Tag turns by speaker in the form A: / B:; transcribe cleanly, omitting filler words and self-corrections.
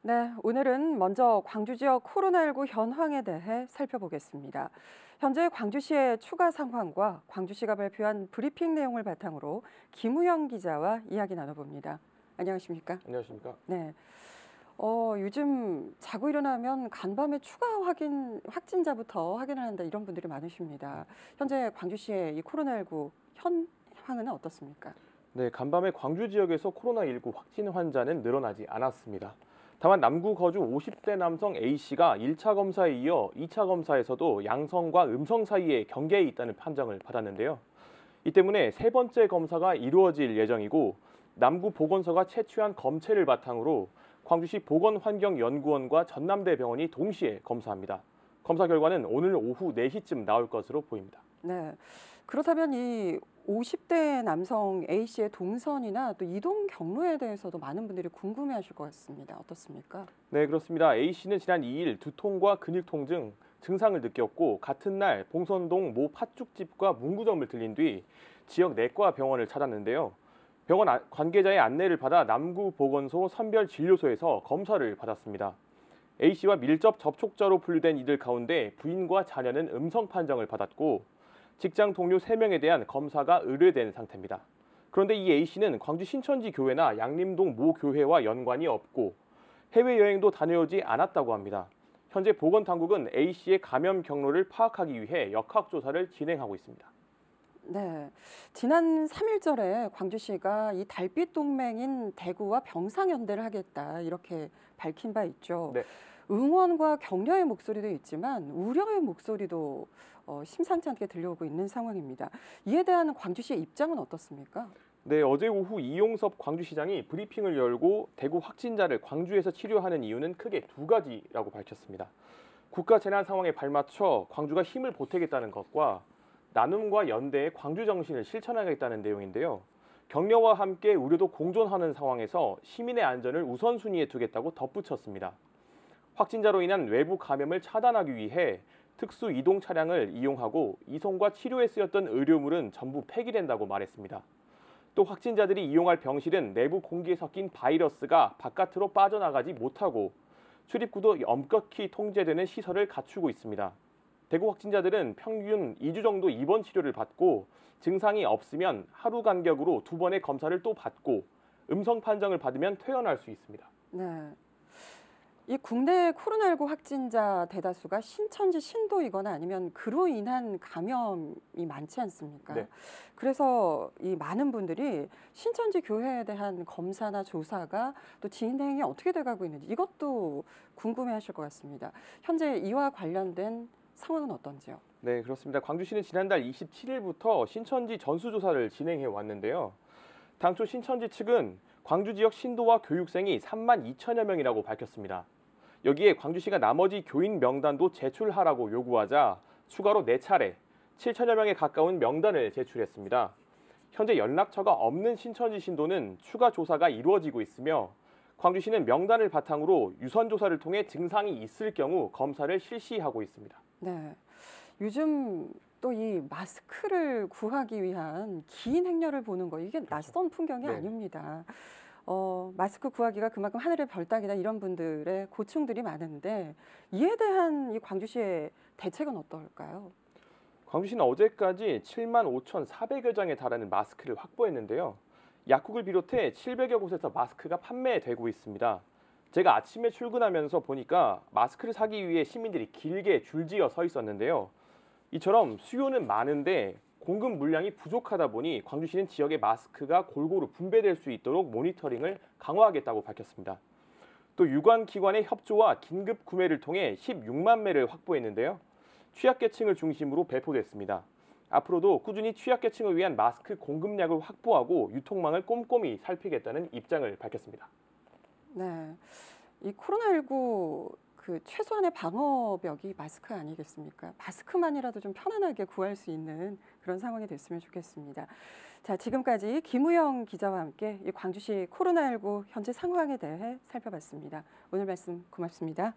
A: 네, 오늘은 먼저 광주 지역 코로나19 현황에 대해 살펴보겠습니다. 현재 광주시의 추가 상황과 광주시가 발표한 브리핑 내용을 바탕으로 김우영 기자와 이야기 나눠봅니다. 안녕하십니까?
B: 안녕하십니까?
A: 네. 요즘 자고 일어나면 간밤에 추가 확진자부터 확인을 한다 이런 분들이 많으십니다. 현재 광주시의 이 코로나19 현황은 어떻습니까?
B: 네, 간밤에 광주 지역에서 코로나19 확진 환자는 늘어나지 않았습니다. 다만 남구 거주 50대 남성 A씨가 1차 검사에 이어 2차 검사에서도 양성과 음성 사이에 경계에 있다는 판정을 받았는데요. 이 때문에 세 번째 검사가 이루어질 예정이고 남구 보건소가 채취한 검체를 바탕으로 광주시 보건환경연구원과 전남대병원이 동시에 검사합니다. 검사 결과는 오늘 오후 4시쯤 나올 것으로 보입니다.
A: 네. 그렇다면 이 50대 남성 A씨의 동선이나 또 이동 경로에 대해서도 많은 분들이 궁금해하실 것 같습니다. 어떻습니까?
B: 네, 그렇습니다. A씨는 지난 2일 두통과 근육통 등 증상을 느꼈고 같은 날 봉선동 모 팥죽집과 문구점을 들린 뒤 지역 내과 병원을 찾았는데요. 병원 관계자의 안내를 받아 남구보건소 선별진료소에서 검사를 받았습니다. A씨와 밀접 접촉자로 분류된 이들 가운데 부인과 자녀는 음성 판정을 받았고 직장 동료 3명에 대한 검사가 의뢰된 상태입니다. 그런데 이 A씨는 광주 신천지 교회나 양림동 모 교회와 연관이 없고 해외여행도 다녀오지 않았다고 합니다. 현재 보건당국은 A씨의 감염 경로를 파악하기 위해 역학조사를 진행하고 있습니다.
A: 네, 지난 3일절에 광주시가 이 달빛 동맹인 대구와 병상연대를 하겠다 이렇게 밝힌 바 있죠.
B: 네.
A: 응원과 격려의 목소리도 있지만 우려의 목소리도 심상치 않게 들려오고 있는 상황입니다. 이에 대한 광주시의 입장은 어떻습니까?
B: 네, 어제 오후 이용섭 광주시장이 브리핑을 열고 대구 확진자를 광주에서 치료하는 이유는 크게 2가지라고 밝혔습니다. 국가 재난 상황에 발맞춰 광주가 힘을 보태겠다는 것과 나눔과 연대의 광주 정신을 실천하겠다는 내용인데요. 격려와 함께 우려도 공존하는 상황에서 시민의 안전을 우선순위에 두겠다고 덧붙였습니다. 확진자로 인한 외부 감염을 차단하기 위해 특수 이동 차량을 이용하고 이송과 치료에 쓰였던 의료물은 전부 폐기된다고 말했습니다. 또 확진자들이 이용할 병실은 내부 공기에 섞인 바이러스가 바깥으로 빠져나가지 못하고 출입구도 엄격히 통제되는 시설을 갖추고 있습니다. 대구 확진자들은 평균 2주 정도 입원 치료를 받고 증상이 없으면 하루 간격으로 2번의 검사를 또 받고 음성 판정을 받으면 퇴원할 수 있습니다.
A: 네. 이 국내 코로나19 확진자 대다수가 신천지 신도이거나 아니면 그로 인한 감염이 많지 않습니까?
B: 네.
A: 그래서 이 많은 분들이 신천지 교회에 대한 검사나 조사가 또 진행이 어떻게 돼가고 있는지 이것도 궁금해하실 것 같습니다. 현재 이와 관련된 상황은 어떤지요?
B: 네, 그렇습니다. 광주시는 지난달 27일부터 신천지 전수조사를 진행해 왔는데요. 당초 신천지 측은 광주 지역 신도와 교육생이 3만 2천여 명이라고 밝혔습니다. 여기에 광주시가 나머지 교인 명단도 제출하라고 요구하자 추가로 4차례 7천여 명에 가까운 명단을 제출했습니다. 현재 연락처가 없는 신천지 신도는 추가 조사가 이루어지고 있으며 광주시는 명단을 바탕으로 유선 조사를 통해 증상이 있을 경우 검사를 실시하고 있습니다.
A: 네. 요즘 또 이 마스크를 구하기 위한 긴 행렬을 보는 거 이게 낯선 풍경이
B: 네.
A: 아닙니다. 마스크 구하기가 그만큼 하늘의 별 따기다 이런 분들의 고충들이 많은데 이에 대한 이 광주시의 대책은 어떨까요?
B: 광주시는 어제까지 7만 5,400여 장에 달하는 마스크를 확보했는데요. 약국을 비롯해 700여 곳에서 마스크가 판매되고 있습니다. 제가 아침에 출근하면서 보니까 마스크를 사기 위해 시민들이 길게 줄지어 서 있었는데요. 이처럼 수요는 많은데 공급 물량이 부족하다 보니 광주시는 지역의 마스크가 골고루 분배될 수 있도록 모니터링을 강화하겠다고 밝혔습니다. 또 유관기관의 협조와 긴급 구매를 통해 16만 매를 확보했는데요. 취약계층을 중심으로 배포됐습니다. 앞으로도 꾸준히 취약계층을 위한 마스크 공급량을 확보하고 유통망을 꼼꼼히 살피겠다는 입장을 밝혔습니다.
A: 네. 이 코로나19 그 최소한의 방어벽이 마스크 아니겠습니까? 마스크만이라도 좀 편안하게 구할 수 있는 그런 상황이 됐으면 좋겠습니다. 자, 지금까지 김우영 기자와 함께 이 광주시 코로나19 현재 상황에 대해 살펴봤습니다. 오늘 말씀 고맙습니다.